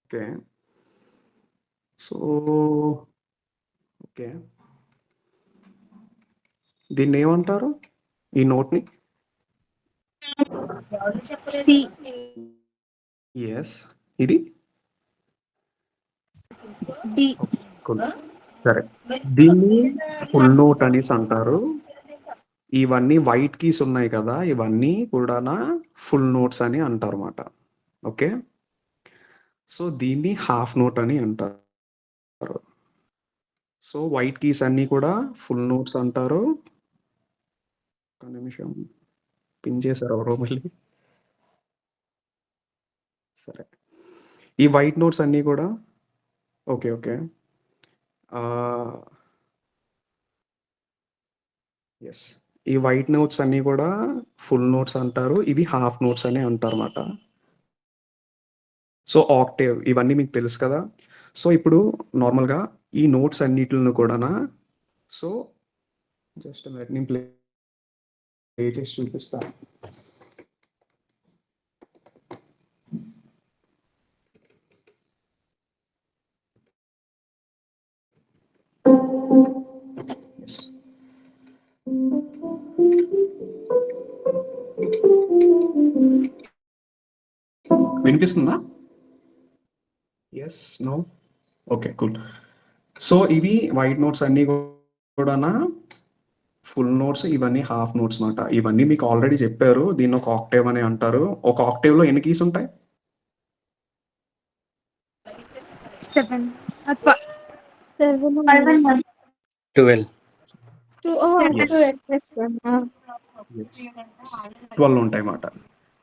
Okay. So, okay. దీన్నేమంటారు? ఈ నోట్‌ని? సి. యెస్. ఇది? డి. కూల్. సరే. దీన్ని ఫుల్ నోట్ అనేసి అంటారు. ఇవన్నీ వైట్ కీస్ ఉన్నాయి కదా! ఇవన్నీ కూడానా ఫుల్ నోట్స్ అని అంటారన్నమాట. ఓకే. సో, దీన్ని హాఫ్ నోట్ అని అంటారు. సో, వైట్ కీస్ అన్నీ కూడా ఫుల్ నోట్స్ అంటారు. ఒక్క నిమిషం. పిన్ చేశారు ఎవరో మళ్ళీ. సరే. ఈ వైట్ నోట్స్ అన్నీ కూడా ఓకే. ఓకే. యెస్. ఈ వైట్ నోట్స్ అన్నీ కూడా ఫుల్ నోట్స్ అంటారు. ఇవి హాఫ్ నోట్స్ అని అంటారన్నమాట. సో, ఆక్టేవ్ ఇవన్నీ మీకు తెలుసు కదా! సో, ఇప్పుడు నార్మల్‌గా ఈ నోట్స్ అన్నిటిని కూడానా సో, జస్ట్ ఎ మినిట్ నేను ప్లే చేసి చూపిస్తాను. యెస్. వినిపిస్తుందా? Yes. No? Okay. Cool. So, ఇవి వైట్ నోట్స్ అన్నీ కూడానా ఫుల్ నోట్స్, ఇవన్నీ హాఫ్ నోట్స్ మాట. ఇవన్నీ మీకు ఆల్రెడీ చెప్పారు. దీన్ని ఒక ఆక్టేవ్ అని అంటారు. ఒక ఆక్టేవ్‌లో ఎన్ని కీస్ ఉంటాయి? 7 అథవా 7 12. యెస్. యెస్. 12 ఉంటాయన్నమాట.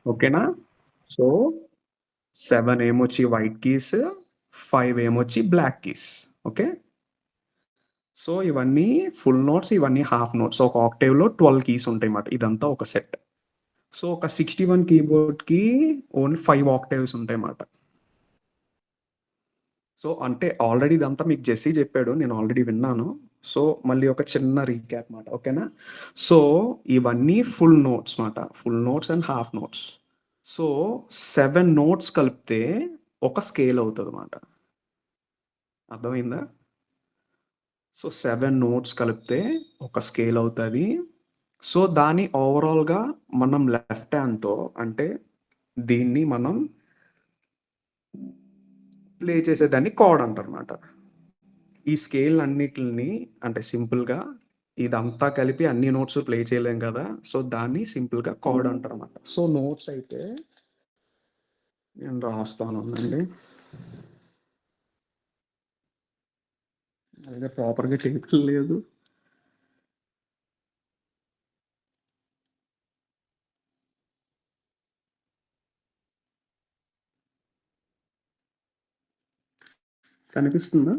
ఓకేనా? సో, 7 ఏమొచ్చి వైట్ కీస్, 5 ఏమొచ్చి బ్లాక్ కీస్. ఓకే. సో, ఇవన్నీ ఫుల్ నోట్స్, ఇవన్నీ హాఫ్ నోట్స్. ఒక ఆక్టేవ్‌లో 12 కీస్ ఉంటాయన్నమాట. ఇదంతా ఒక సెట్. సో, ఒక 61 కీబోర్డ్‌కి ఓన్లీ 5 ఆక్టేవ్స్ ఉంటాయన్నమాట. సో, అంటే ఆల్రెడీ ఇదంతా మీకు జెస్సీ చెప్పాడు. నేను ఆల్రెడీ విన్నాను. సో, మళ్ళీ ఒక చిన్న రీక్యాప్ మాట. ఓకేనా? సో, ఇవన్నీ ఫుల్ నోట్స్ మాట. Full notes and half notes. So, 7 notes కలిపితే ఒక స్కేల్ అవుతదన్నమాట. అర్థమైందా? సో, 7 నోట్స్ కలిపితే ఒక స్కేల్ అవుతది. సో, దాన్ని ఓవరాల్‌గా మనం లెఫ్ట్ హ్యాండ్‌తో అంటే దీన్ని మనం ప్లే చేసేదాన్ని కార్డ్ అంటారన్నమాట. ఈ స్కేల్ అన్నిటిని అంటే సింపుల్‌గా ఇదంతా కలిపి అన్ని నోట్స్ ప్లే చేయలేం కదా! సో, దాన్ని సింపుల్‌గా కార్డ్ అంటారన్నమాట. సో, నోట్స్ అయితే నేను రాస్తాను ఉండండి. నా దగ్గర ప్రాపర్‌గా టేబుల్ లేదు. కనిపిస్తుందా?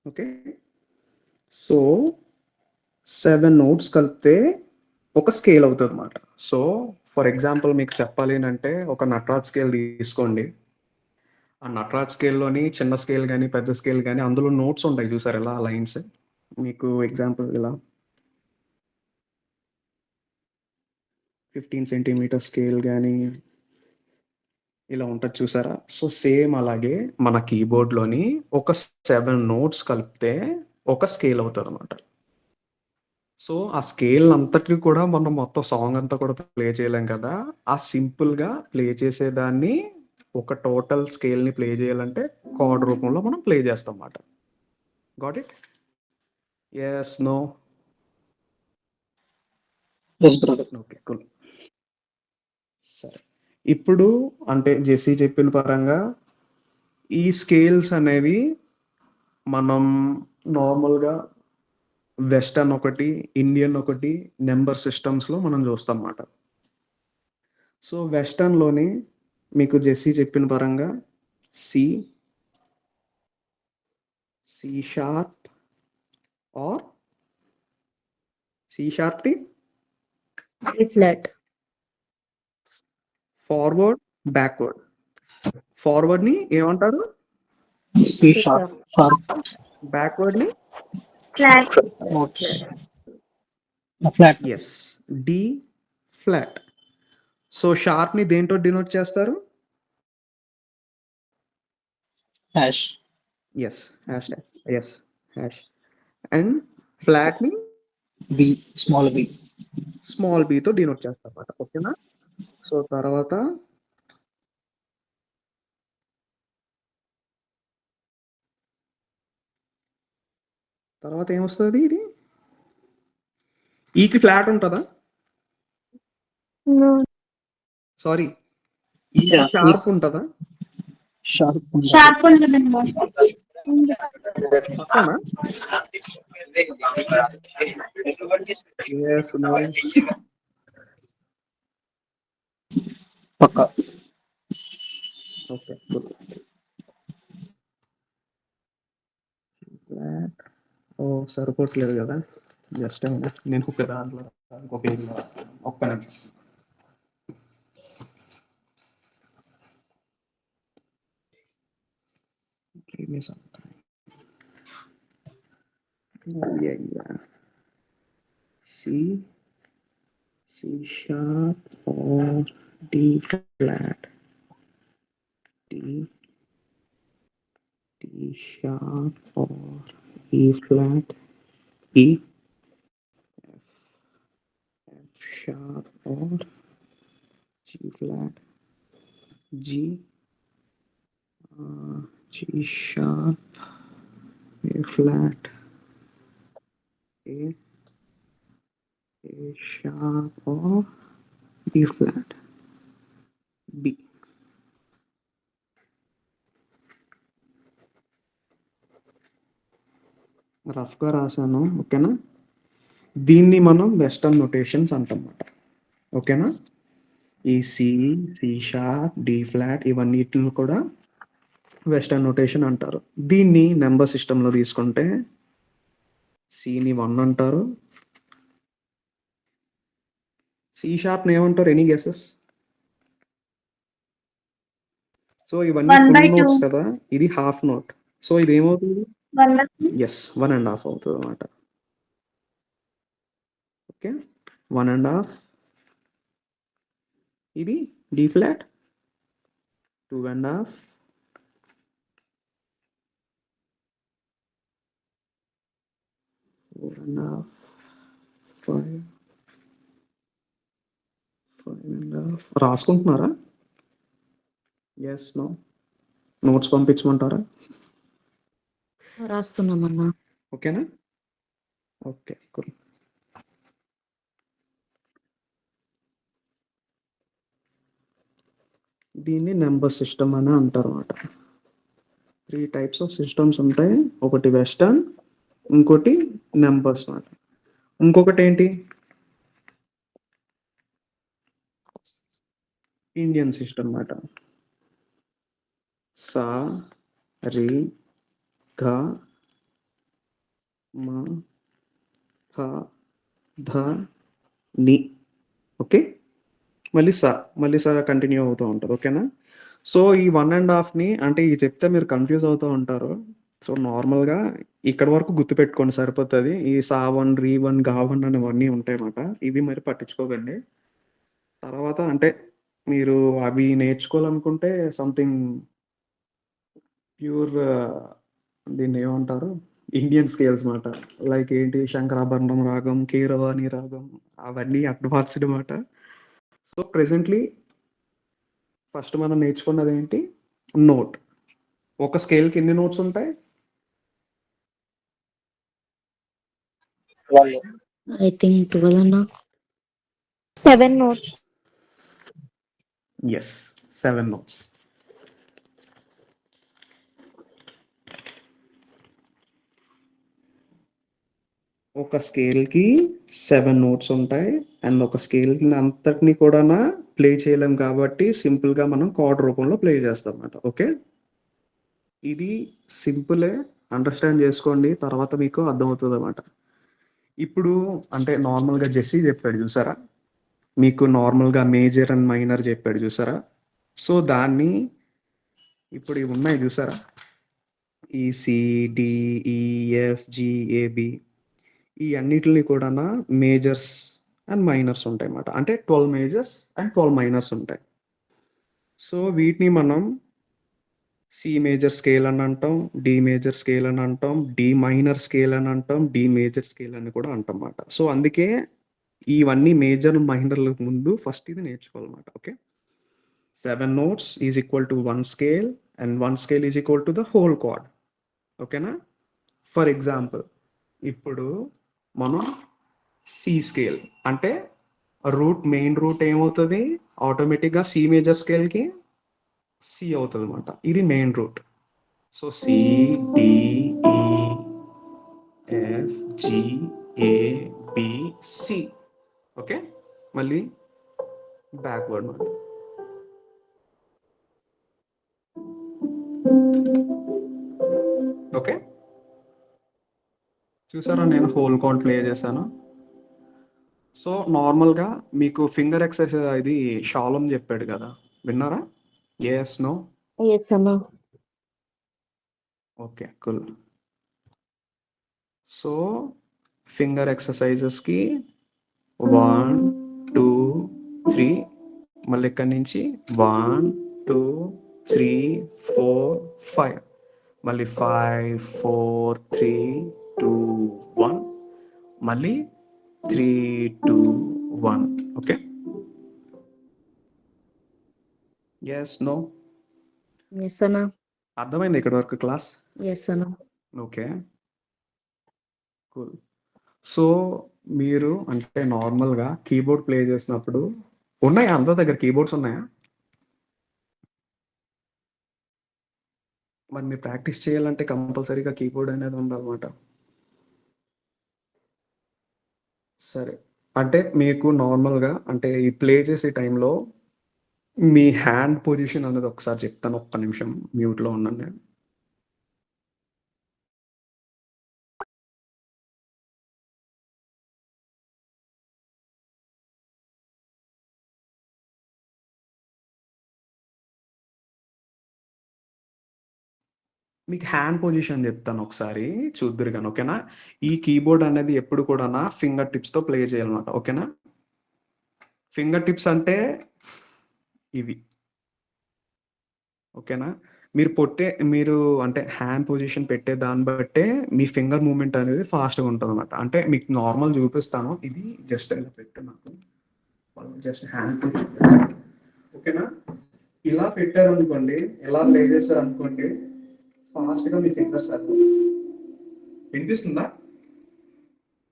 ఓకే. సో, 7 నోట్స్ కలిపితే ఒక స్కేల్ అవుతదన్నమాట. సో, ఫర్ ఎగ్జాంపుల్ మీకు చెప్పాలి అనంటే ఒక నటరాజ్ స్కేల్ తీసుకోండి. ఆ నటరాజ్ స్కేల్‌లోని చిన్న స్కేల్ గాని, పెద్ద స్కేల్ గాని అందులో నోట్స్ ఉంటాయి చూసారా ఇలా లైన్స్. మీకు ఎగ్జాంపుల్ ఇలా 15 సెంటీమీటర్ స్కేల్ గాని ఇలా ఉంటది చూసారా? సో, సేమ్ అలాగే మన కీబోర్డ్‌లోని ఒక 7 నోట్స్ కలిపితే ఒక స్కేల్ అవుతదన్నమాట. సో, ఆ స్కేల్ అంతటిని కూడా మనం మొత్తం సాంగ్ అంతా కూడా ప్లే చేయలేం కదా! ఆ సింపుల్‌గా ప్లే చేసేదాన్ని ఒక టోటల్ స్కేల్‌ని ప్లే చేయాలంటే కార్డ్ రూపంలో మనం ప్లే చేస్తాం మాట. Got it? Yes, no? Yes, brother. Okay. Cool. సరే. ఇప్పుడు అంటే జెస్సీ చెప్పిన పరంగా ఈ స్కేల్స్ అనేవి మనం నార్మల్‌గా వెస్టర్న్ ఒకటి, ఇండియన్ ఒకటి, నంబర్ సిస్టమ్స్‌లో మనం చూస్తాం మాట. సో, వెస్టర్న్‌లోని మీకు జెస్సీ చెప్పిన పరంగా C, C sharp or C sharp టి E flat. Forward, backward. ఫార్వర్డ్‌ని ఏమంటారు? C sharp. Sharp. బ్యాక్వర్డ్ని flat Notes. Flat. Yes, D flat. So షార్ప్ని దేంతో డినోట్ చేస్తారు? Hash. Yes, hash tag. Yes, hash. And ఫ్లాట్ని B. Small b. స్మాల్ బీతో denote చేస్తారు అన్నమాట. ఓకేనా? సో తర్వాత ఏమొస్తుంది? ఇది ఈకి ఫ్లాట్ ఉంటుందా? సారీ, ఈ Yeah, షార్ప్ ఉంటుందా? Sharp. షార్ప్ ఉండదండి. పక్కనా? Yes, no. Pakka. Okay, good. Flat. ఓ సరిపోవట్లేదు కదా, జస్ట్ నేను ఒక దాంట్లో ఇంకొక పేజ్లో రాస్తాను. ఒక్క నిమిషం. Give me some time. Yeah. C sharp or D flat. D sharp or E flat. E. F sharp or G flat. G. G sharp, A flat, A sharp or B flat, B. రఫ్గా రాశాను, ఓకేనా? దీన్ని మనం western notations అంటమాట. ఓకేనా? ఈ C sharp, D flat ఇవన్నిటిని కూడా western notation అంటారు. దీన్ని నెంబర్ సిస్టంలో తీసుకుంటే సిని 1 అంటారు, సి షార్ప్ని ఏమంటారు? Any guesses? సో ఇవన్నీ 1 by ఫుల్ 2. నోట్స్ కదా, ఇది హాఫ్ నోట్. సో ఇది ఏమవుతుంది? 1/2. ఎస్, 1.5 అవుతుంది అన్నమాట. ఓకే, 1.5. ఇది డి ఫ్లాట్ 2.5. 4.5. 5. 5.5. రాసుకుంటున్నారా? Yes, no? నోట్స్ పంపించమంటారా? రాస్తున్నామన్నా. ఓకేనా? Okay, cool. దీన్ని నెంబర్ సిస్టమ్ అని అంటారు అన్నమాట. 3 టైప్స్ ఆఫ్ సిస్టమ్స్ ఉంటాయి. ఒకటి వెస్టర్న్, ఇంకోటి నెంబర్స్ అన్నమాట. ఇంకొకటి ఏంటి? ఇండియన్ సిస్టమ్ అన్నమాట. సా, రి, గ, మ, ప, ధ, ని. ఓకే, మళ్ళీ సా కంటిన్యూ అవుతూ ఉంటుంది. ఓకేనా? సో ఈ 1.5ని అంటే ఇది చెప్తే మీరు కన్ఫ్యూజ్ అవుతూ ఉంటారు. సో నార్మల్గా ఇక్కడ వరకు గుర్తుపెట్టుకోండి సరిపోతుంది. ఈ సా1, రీ1, గా1 అనేవన్నీ ఉంటాయి అన్నమాట. ఇవి మరి పట్టించుకోకండి. తర్వాత అంటే మీరు అవి నేర్చుకోవాలనుకుంటే సంథింగ్ ప్యూర్, దీన్ని ఏమంటారు, ఇండియన్ స్కేల్స్ మాట. లైక్ ఏంటి, శంకరాభరణం రాగం, కీరవాణి రాగం, అవన్నీ అడ్వాన్స్డ్ మాట. సో ప్రెసెంట్లీ ఫస్ట్ మనం నేర్చుకున్నది ఏంటి? నోట్. ఒక స్కేల్కి ఎన్ని నోట్స్ ఉంటాయి? I think 12 అన్నా. 7 notes. Yes, 7 notes. ఒక స్కేల్కి 7 నోట్స్ ఉంటాయి. అండ్ ఒక స్కేల్ అంతటిని కూడా ప్లే చేయలేం కాబట్టి సింపుల్గా మనం కార్డ్ రూపంలో ప్లే చేస్తాం అన్నమాట. ఓకే, ఇది సింపులే, అండర్స్టాండ్ చేసుకోండి, తర్వాత మీకు అర్థమవుతుంది అన్నమాట. ఇప్పుడు అంటే నార్మల్గా జెస్సీ చెప్పాడు చూసారా, మీకు నార్మల్గా మేజర్ అండ్ మైనర్ చెప్పాడు చూసారా. సో దాన్ని ఇప్పుడు ఇవి ఉన్నాయి చూసారా, ఈ CDEFGAB ఈ అన్నిటిని కూడా మేజర్స్ అండ్ మైనర్స్ ఉంటాయి అన్నమాట. అంటే 12 మేజర్స్ అండ్ 12 మైనర్స్ ఉంటాయి. సో వీటిని మనం సి మేజర్ స్కేల్ అని అంటాం, డి మేజర్ స్కేల్ అని అంటాం, డి మైనర్ స్కేల్ అని అంటాం, డి మేజర్ స్కేల్ అని కూడా అంటాం అన్నమాట. సో అందుకే ఇవన్నీ మేజర్ మైనర్లకు ముందు ఫస్ట్ ఇది నేర్చుకోవాలన్నమాట. Okay, 7 notes is equal to 1 scale and 1 scale is equal to the whole chord. ఓకేనా? ఫర్ ఎగ్జాంపుల్ ఇప్పుడు మనం సి స్కేల్ అంటే మెయిన్ రూట్ ఏమవుతుంది, ఆటోమేటిక్గా సి మేజర్ స్కేల్కి సి అవుతుంది అనమాట. ఇది main root. So CDEFGABC. Okay, మళ్ళీ బ్యాక్వర్డ్ అనమాట. ఓకే, చూసారా నేను హోల్ కౌంట్ ప్లే చేశాను. సో నార్మల్గా మీకు ఫింగర్ ఎక్సర్సైజ్ ఇది షాలం చెప్పాడు కదా, విన్నారా? Yes, no? Yes, Anna. Okay, cool. So finger ఎక్సర్సైజెస్కి 1 2 3, మళ్ళీ ఇక్కడి నుంచి 1 2 3 4 5, మళ్ళీ 5 4 3 2 1, మళ్ళీ 3 2 1. Okay, yes, no? Yes, Anna. అర్థమైంది ఇక్కడ వరకు class? Yes, Anna. Okay, cool. So మీరు అంటే నార్మల్గా కీబోర్డ్ ప్లే చేసినప్పుడు ఉన్నాయా, అందరి దగ్గర కీబోర్డ్స్ ఉన్నాయా? మరి మీరు ప్రాక్టీస్ చేయాలంటే కంపల్సరీగా కీబోర్డ్ అనేది ఉండాలన్నమాట. సరే, అంటే మీకు నార్మల్గా అంటే ఈ ప్లే చేసే టైంలో మీ హ్యాండ్ పొజిషన్ అనేది ఒకసారి చెప్తాను, ఒక్క నిమిషం మ్యూట్లో ఉన్నాను నేను. మీకు హ్యాండ్ పొజిషన్ చెప్తాను ఒకసారి చూద్దురు కానీ. ఓకేనా? ఈ కీబోర్డ్ అనేది ఎప్పుడు కూడా ఫింగర్ టిప్స్తో ప్లే చేయాలన్నమాట. ఓకేనా? ఫింగర్ టిప్స్ అంటే ఇవి. ఓకేనా? మీరు అంటే హ్యాండ్ పొజిషన్ పెట్టే దాన్ని బట్టే మీ ఫింగర్ మూమెంట్ అనేది ఫాస్ట్గా ఉంటుంది అనమాట. అంటే మీకు నార్మల్ చూపిస్తాను, ఇది జస్ట్ ఇలా పెట్టు, నాకు జస్ట్ హ్యాండ్ పొజిషన్. ఓకేనా? ఇలా పెట్టారనుకోండి, ఇలా ప్లే చేశారనుకోండి, ఫాస్ట్గా మీ ఫింగర్స్ అది వినిపిస్తుందా?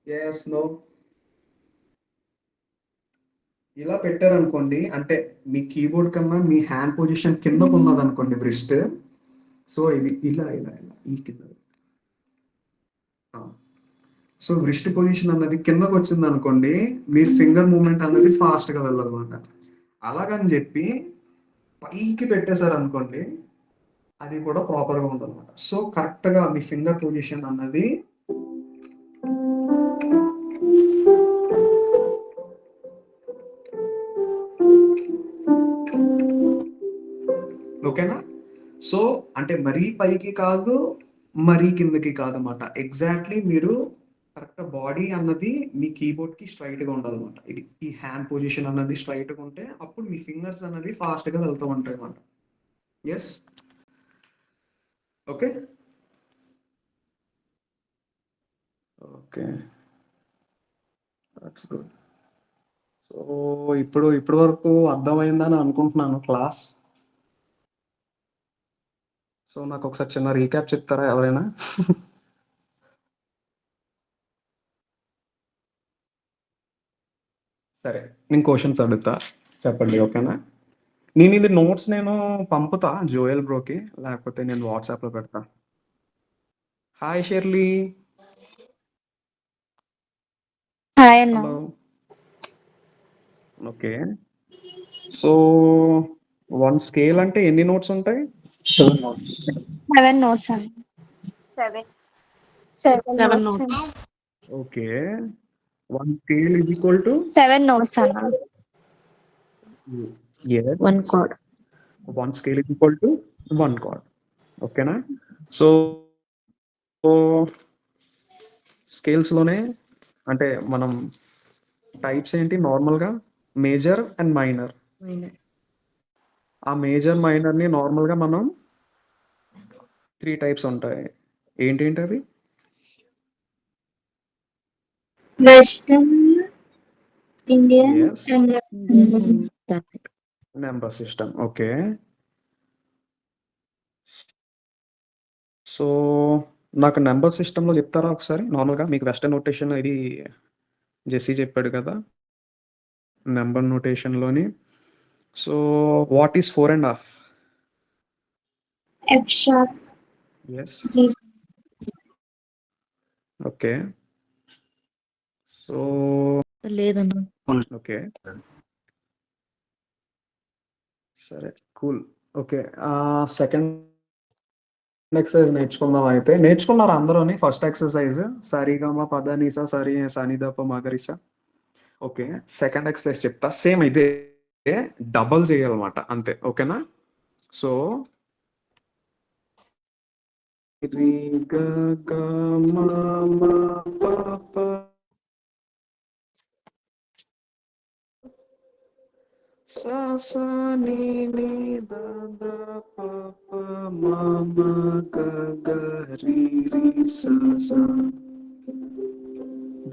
Yes, no? ఇలా పెట్టారనుకోండి అంటే మీ కీబోర్డ్ కన్నా మీ హ్యాండ్ పొజిషన్ కిందకు ఉన్నది అనుకోండి బ్రిస్ట్. సో ఇది ఇలా ఇలా ఇలా ఈ కింద. సో బ్రిస్ట్ పొజిషన్ అన్నది కిందకు వచ్చింది అనుకోండి, మీ ఫింగర్ మూమెంట్ అనేది ఫాస్ట్గా వెళ్ళదన్నమాట. అలాగని చెప్పి పైకి పెట్టేశారు అనుకోండి, అది కూడా ప్రాపర్గా ఉంటుంది అనమాట. సో కరెక్ట్గా మీ ఫింగర్ పొజిషన్ అన్నది ఓకేనా? సో అంటే మరీ పైకి కాదు, మరీ కిందకి కాదన్నమాట. ఎగ్జాక్ట్లీ మీరు కరెక్ట్ బాడీ అన్నది మీ కీబోర్డ్కి స్ట్రైట్గా ఉండాలన్నమాట. ఇది ఈ హ్యాండ్ పొజిషన్ అన్నది స్ట్రైట్గా ఉంటే అప్పుడు మీ ఫింగర్స్ అన్నది ఫాస్ట్గా వెళ్తూ ఉంటాయి అన్నమాట. Yes, okay okay, that's good. So ఇప్పుడు వరకు అర్థమైందని అనుకుంటున్నాను క్లాస్. సో నాకు ఒకసారి చిన్న రీక్యాప్ చెప్తారా ఎవరైనా? సరే, నేను క్వశ్చన్స్ అడుగుతా, చెప్పండి. ఓకేనా? ఇది నోట్స్ నేను పంపుతా జోయల్ బ్రోకి, లేకపోతే నేను వాట్సాప్లో పెడతా. Hi Shirley. హాయ్ అన్న. హలో. ఓకే, సో 1 స్కేల్ అంటే ఎన్ని నోట్స్ ఉంటాయి? 7 notes. 7 notes అన్న. 7 notes. Okay, 1 scale is equal to 7 notes అన్న. One chord. 1 scale is equal to 1 chord. ఓకేనా? సో సో స్కేల్స్‌లోనే అంటే మనం టైప్స్ ఏంటి నార్మల్‌గా మేజర్ అండ్ మైనర్. ఆ మేజర్, మైనర్‌ని నార్మల్‌గా మనం 3 టైప్స్ ఉంటాయి. ఏంటేంటవి? Western, Indian yes. And number system. Okay. So నాకు నంబర్ సిస్టమ్‌లో చెప్తారా ఒకసారి? నార్మల్‌గా మీకు వెస్టర్న్ నోటేషన్ ఇది జెస్సీ చెప్పాడు కదా! నంబర్ నోటేషన్‌లోని. So what is 4 ½? F sharp, yes. జీ. ఓకే. సో లేదన్నా. ఓకే. సరే. కూల్. ఓకే. సెకండ్ ఎక్సర్సైజ్ నేర్చుకుందాం అయితే. నేర్చుకున్నారా అందరూని ఫస్ట్ ఎక్సర్సైజ్? సరిగమ పదనిస సరి సనిదప మగరిస. ఓకే. సెకండ్ ఎక్సర్సైజ్ చెప్తా. సేమ్ ఇదే డబుల్ చేయాలన్నమాట అంతే. ఓకేనా? సో రి గ గ మ మ ప ప స స ని ని ద ద ప ప మ మ గ గ రి రి స స.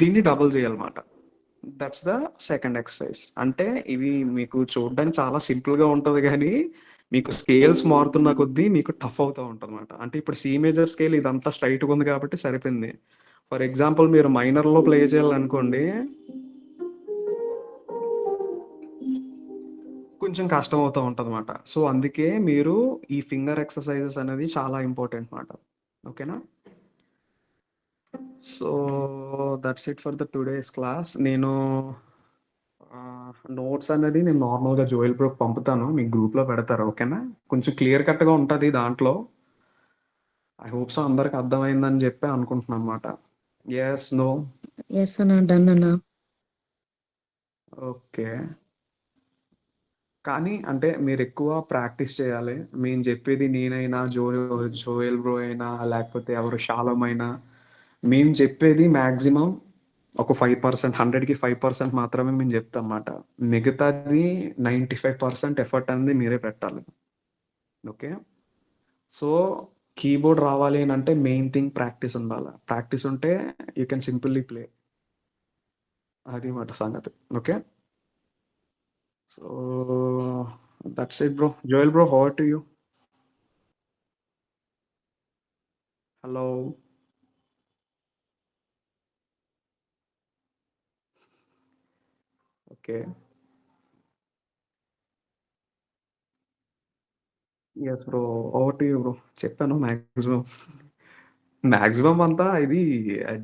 దీన్ని డబుల్ చేయాలన్నమాట. That's the second exercise. అంటే ఇవి మీకు చూడడానికి చాలా సింపుల్‌గా ఉంటది గానీ, మీకు స్కేల్స్ మారుతున్న కొద్దీ మీకు టఫ్ అవుతా ఉంటదన్నమాట. అంటే ఇప్పుడు సి మేజర్ స్కేల్ ఇదంతా స్ట్రెయిట్‌గా ఉంది కాబట్టి సరిపోయింది. ఫర్ ఎగ్జాంపుల్ మీరు మైనర్‌లో ప్లే చేయాలనుకోండి కొంచెం కష్టం అవుతా ఉంటదన్నమాట. సో, అందుకే మీరు ఈ ఫింగర్ ఎక్సర్సైజెస్ అనేది చాలా ఇంపార్టెంట్ మాట. ఓకేనా? So, that's it for the today's class. నేను నోట్స్ అనేది నేను నార్మల్‌గా జోయల్ బ్రోకి పంపుతాను. మీకు గ్రూప్‌లో పెడతారు. ఓకేనా? కొంచెం క్లియర్ కట్‌గా ఉంటది దాంట్లో. ఐ హోప్ సో అందరికి అర్థమైందని చెప్పి అనుకుంటున్నానన్నమాట. Yes, no? ఎస్ అన్నా. డన్ అన్నా. ఓకే. కానీ అంటే మీరెక్కువ ప్రాక్టీస్ చేయాలి. మేము చెప్పేది నేనైనా, జోయల్ బ్రో అయినా, లేకపోతే ఎవరు షాలోమ్ అయినా, మేము చెప్పేది మాక్సిమం ఒక 5% 100కి 5% మాత్రమే మేము చెప్తామన్నమాట. మిగతాది 95% ఎఫర్ట్ అనేది మీరే పెట్టాలి. ఓకే. సో, కీబోర్డ్ రావాలి అనంటే మెయిన్ థింగ్ ప్రాక్టీస్ ఉండాల. ప్రాక్టీస్ ఉంటే యూ కెన్ సింపుల్లీ ప్లే. అది మాట సంగతి. Okay. So, that's it bro. Joel bro, how are you? Hello. Okay. Yes bro. Over to you bro. చెప్పాను మాక్సిమం. మాక్సిమం అంతా ఇది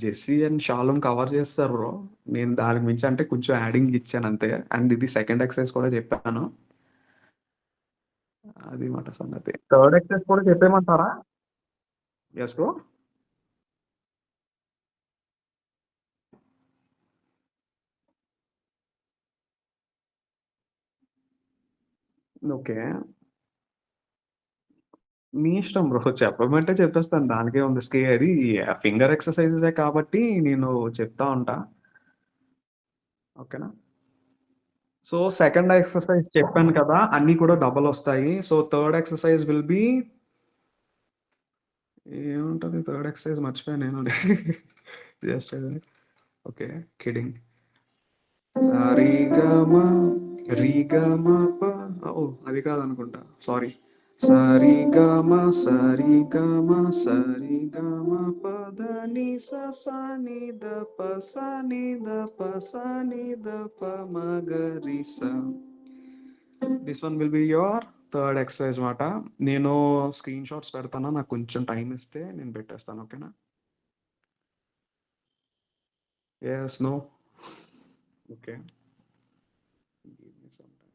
జెస్సీ అండ్ షాలోమ్ కవర్ చేస్తారు bro. నేను దానికి మించి అంటే కొంచెం యాడింగ్ ఇచ్చాను అంతే. అండ్ ఇది సెకండ్ ఎక్సర్సైజ్ కూడా చెప్పాను. అది మాట సంగతి. థర్డ్ ఎక్సర్సైజ్ కూడా చెప్పేయమంటారా? Yes bro. ఓకే. మీ ఇష్టం బ్రో. చెప్పమంటే చెప్పేస్తాను. దానికేముంది. అది ఫింగర్ ఎక్సర్సైజెసే కాబట్టి నేను చెప్తా ఉంటా. ఓకేనా? సో, సెకండ్ ఎక్సర్సైజ్ చెప్పాను కదా! అన్నీ కూడా డబల్ ఒస్తాయి. So, third exercise will be ఏముంటది థర్డ్ ఎక్సర్సైజ్ మర్చిపోయాను నేను. Just okay. కిడింగ్. సారీగమ రీగమ ప ఓహ్! అది కాదనుకుంటా. సారీ. సారీగమ సారీగమ సారీగమ పద ని స స ని ద ప స ని ద ప స ని ద ప మ గ రి స. This one will be your third exercise మాట. నేను స్క్రీన్ షాట్స్ పెడతాను. నాకు కొంచెం టైం ఇస్తే నేను పెట్టేస్తాను. ఓకేనా? Yes, no? Okay. Give me some time.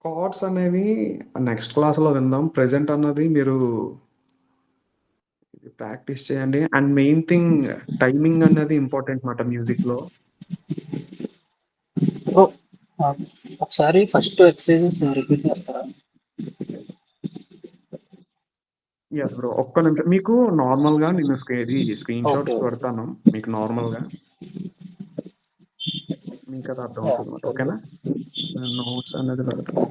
Cards అనేవి నెక్స్ట్ క్లాస్‌లో విందాం. ప్రెజెంట్ అన్నది మీరు ప్రాక్టీస్ చేయండి. అండ్ మెయిన్ థింగ్ టైమింగ్ అనేది ఇంపార్టెంట్ మాట మ్యూజిక్‌లో. బ్రో ఒకసారి ఫస్ట్ ఎక్సర్సైజెస్ రిపీట్ చేస్తారా? Yes bro. ఒక్క నిమిషం. మీకు నార్మల్‌గా నేను ఇది స్క్రీన్ ఓకే. షాట్స్ పెడతాను. మీకు నార్మల్‌గా. మీకది అర్థమవుతదన్నమాట. ఓకేనా? నేను నోట్స్ అనేది పెడతాను.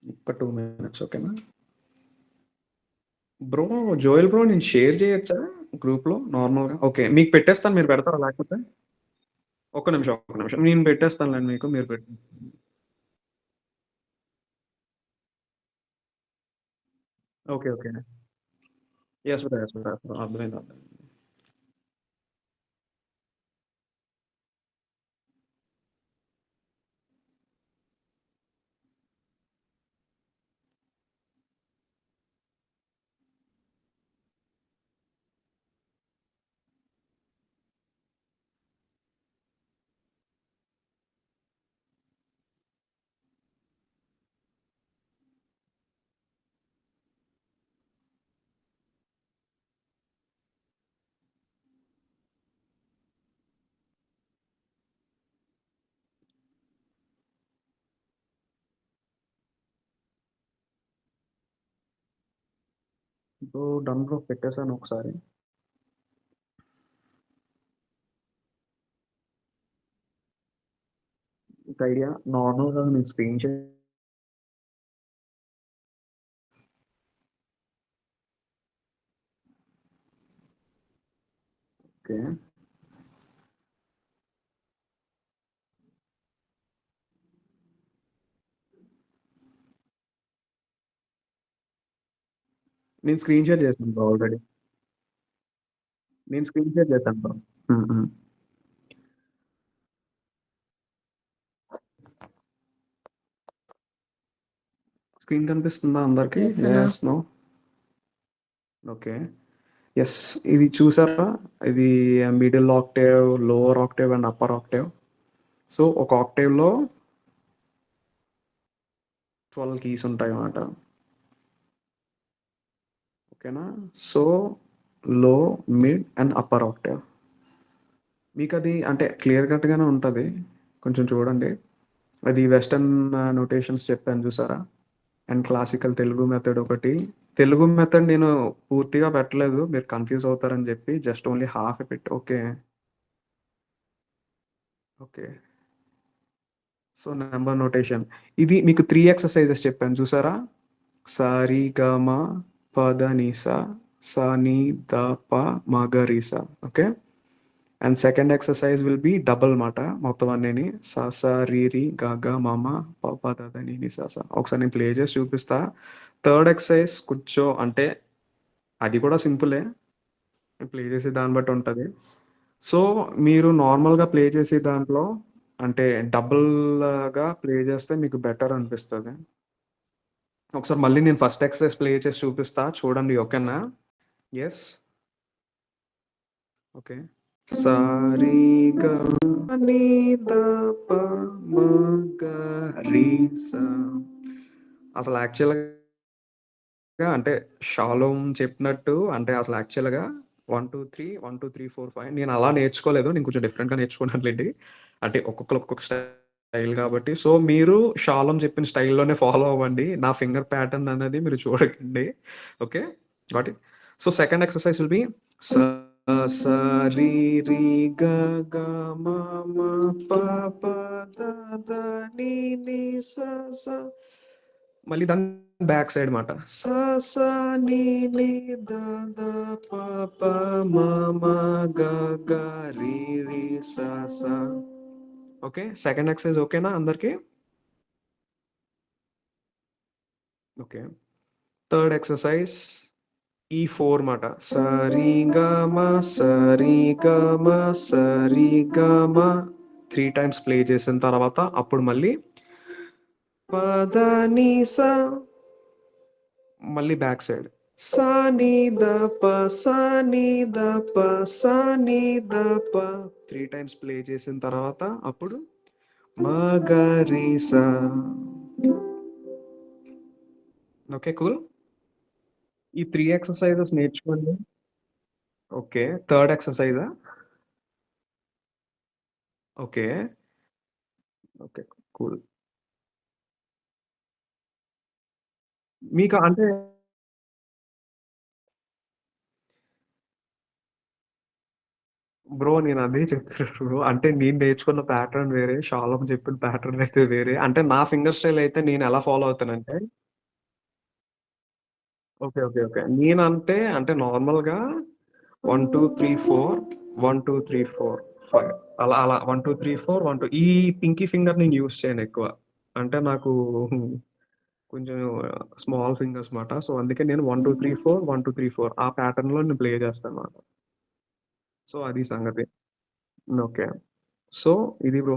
ఒక్క 2 మినిట్స్ ఓకేనా? బ్రో జోయల్ బ్రో నేను షేర్ చేయొచ్చా గ్రూప్‌లో నార్మల్‌గా? ఓకే. మీకు పెట్టేస్తాను మీరు పెడతారా లేకపోతే? ఒక్క నిమిషం, ఒక్క నిమిషం. నేను పెట్టేస్తానులెండి మీకు. మీరు okay. Okay. Yes bro. Yes bro. అర్థమైంది. అర్థమైంది. బ్రో డన్ బ్రో పెట్టేసాను ఒకసారి. మీకు ఐడియా నార్మల్‌గా నేను స్క్రీన్ షేర్ ఓకే. నేను స్క్రీన్ షేర్ చేశాను బ్రో ఆల్రెడీ. నేను స్క్రీన్ షేర్ చేశాను బ్రో. హ్మ్. హ్మ్. స్క్రీన్ కనిపిస్తుందా అందరికి? Yes అన్న. యెస్. నో? ఓకే. యెస్. ఇది చూసారా? ఇది middle Octave, lower Octave and upper Octave. So ఒక ఆక్టేవ్‌లో 12 కీస్ ఉంటాయన్నమాట. ఓకేనా? సో లో, మిడ్ అండ్ అప్పర్ ఆక్టేవ్. మీకది అంటే క్లియర్ కట్‌గానే ఉంటది. కొంచెం చూడండి. అది వెస్టర్న్ నొటేషన్స్ చెప్పాను చూసారా? అండ్ క్లాసికల్ తెలుగు మెథడ్ ఒకటి. తెలుగు మెథడ్ నేను పూర్తిగా పెట్టలేదు. మీరు కన్‌ఫ్యూజ్ అవుతారని చెప్పి జస్ట్ ఓన్లీ హాఫే okay. Okay. So number notation. ఇది మీకు 3 ఎక్సర్‌సైజెస్ చెప్పాను చూసారా? స, రి, గ, మ, ప, ద, ని, స, స, ని, ద, ప, మ, గ, రి, స. Okay. And second exercise will be double మాట మొత్తం అన్నీని. స, స, రి, రి, గ, గ, మ, మ, ప, ప, ద, ద, ని, ని, స, స. ఒకసారి నేను ప్లే చేసి చూపిస్తా. థర్డ్ ఎక్సర్సైజ్ కూర్చో అంటే అది కూడా సింపులే. ప్లే చేసే దాన్ని బట్టి ఉంటది. సో, మీరు నార్మల్‌గా ప్లే చేసే దాంట్లో అంటే డబుల్‌గా ప్లే చేస్తే మీకు బెటర్ అనిపిస్తది. ఒకసారి మళ్ళీ నేను ఫస్ట్ ఎక్సర్సైజ్ ప్లే చేసి చూపిస్తా. చూడండి ఓకేనా? యెస్. ఓకే. సా, రి, గ, ని, ద, ప, మ, గ, రి, స. అసలు యాక్చువల్‌గా అంటే షాలోమ్ చెప్పినట్టు అంటే అసలు యాక్చువల్‌గా 1, 2, 3, 1, 2, 3, 4, 5 నేను అలా నేర్చుకోలేదు. నేను కొంచెం డిఫరెంట్‌గా నేర్చుకున్నానులెండి. అంటే ఒక్కొక్కళ్ళు ఒక్కొక్క స్టైల్ కాబట్టి. సో, మీరు షాలోమ్ చెప్పిన స్టైల్‌లోనే ఫాలో అవ్వండి. నా ఫింగర్ ప్యాటర్న్ అనేది మీరు చూడకండి. Okay. Got it. So, second exercise will be స, స, రి, రి, గ, గ, మ, మ, ప, ప, ద, ద, ని, ని, స, స. మళ్ళీ దాని బ్యాక్ సైడ్ మాట. స, స, ని, ని, ద, ద, ప, ప, మ, మ, గ, గ, రి, రి, స, స. ఓకే. సెకండ్ ఎక్సర్సైజ్ ఓకేనా అందరికి? ఓకే. థర్డ్ ఎక్సర్సైజ్ ఈ4 మాట. స, రి, గ, మ, స, రి, గ, మ, స, రి, గ, మ 3 టైమ్స్ ప్లే చేసిన తర్వాత అప్పుడు మళ్ళీ ప, ద, ని, స మళ్ళీ బ్యాక్ సైడ్. సా నీ ద ప సా నీ ద ప సా నీ ద ప 3 టైమ్స్ ప్లే చేసిన తర్వాత అప్పుడు మ గ రి సా. Okay cool. ఈ 3 ఎక్సర్సైజెస్ నేర్చుకోండి. ఓకే. థర్డ్ ఎక్సర్సైజా? ఓకే. ఓకే. కూల్. మీకు అంటే బ్రో నేను అదే చెప్తున్నా బ్రో. అంటే నేను నేర్చుకున్న ప్యాటర్న్ వేరే. షాలోమ్ చెప్పిన ప్యాటర్న్ అయితే వేరే. అంటే నా ఫింగర్ స్టైల్ అయితే నేను ఎలా ఫాలో అవుతానంటే ఓకే. ఓకే. ఓకే. నేనంటే అంటే నార్మల్‌గా 1, 2, 3, 4 1, 2, 3, 4, 5 అలా అలా 1, 2, 3, 4 1, 2 ఈ పింకీ ఫింగర్ నేను యూజ్ చేయనెక్కువ. అంటే నాకు కొంచెం స్మాల్ ఫింగర్స్ మాట. సో, అందుకే నేను 1, 2, 3, 4 1, 2, 3, 4 ఆ ప్యాటర్న్‌లో నేను ప్లే చేస్తానమాట. సో, అది సంగతి. ఓకే. సో, ఇది బ్రో.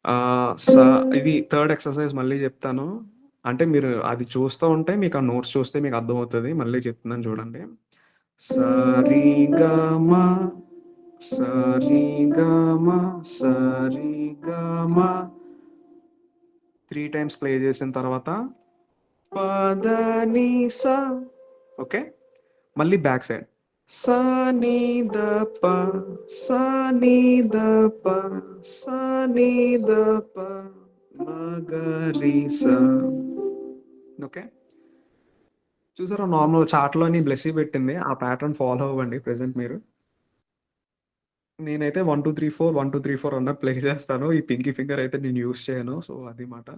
ఆహ్, స ఇది థర్డ్ ఎక్సర్సైజ్ మళ్ళీ జెప్తాను. అంటే మీరు అది చూస్తా ఉంటే మీకు ఆ నోట్స్ చూస్తే మీకు అర్థమవుతది. మళ్ళీ చెప్తున్నాను చూడండి. స రి గ మ స రి గ మ స రి గ మ 3 టైమ్స్ ప్లే చేసిన తర్వాత ప ద ని సా. ఓకే. మళ్ళీ బ్యాక్ సైడ్. సా ని ద ప సా ని ద ప సా ని ద ప మ గ రి సా. ఓకే. చూసారా నార్మల్ చార్ట్‌లోని బ్లెస్సీ పెట్టింది. ఆ ప్యాటర్న్ ఫాలో అవ్వండి ప్రెజెంట్ మీరు. నేనైతే 1, 2, 3, 4 1, 2, 3, 4 అన్నట్టు ప్లే చేస్తాను. ఈ పింకీ ఫింగర్ అయితే నేను యూజ్ చేయను. సో, అది మాట.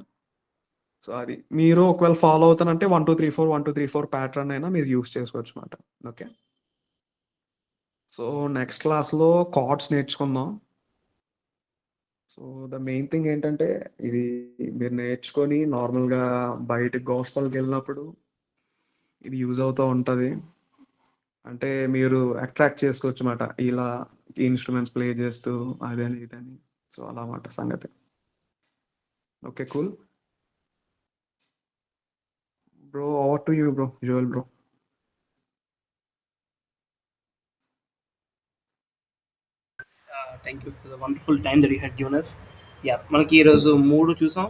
సో, అది. మీరు ఒకవేళ ఫాలో అవుతానంటే 1, 2, 3, 4 1, 2, 3, 4 ప్యాటర్న్ అయినా మీరు యూజ్ చేసుకోవచ్చు మాట. ఓకే. సో, నెక్స్ట్ క్లాస్‌లో కార్డ్స్ నేర్చుకుందాం. సో, ద మెయిన్ థింగ్ ఏంటంటే ఇది మీరు నేర్చుకొని నార్మల్‌గా బయటకి గోస్పాల్‌కెళ్ళినప్పుడు ఇది యూజ్ అవుతా ఉంటది. అంటే మీరు అట్రాక్ట్ చేసుకోవచ్చుమాట. ఇలా ఇన్‌స్ట్రుమెంట్స్ ప్లే చేస్తూ అదని ఇదని. సో, అలా మాట సంగతి. Okay. Cool. Bro over to you bro. Joel bro. Thank you for the wonderful time that you had given us. Yeah మనకి ఈరోజు 3 చూసాం.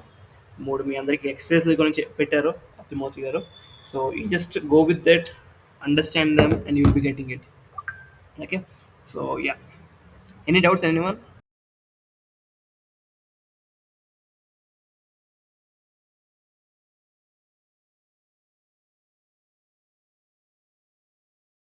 3 మీ అందరికీ ఎక్సర్సైజ్ల గురించి పెట్టారు తిమోతి గారు. So you just go with that, understand them and you will be getting it. Okay. So yeah, any doubts anyone?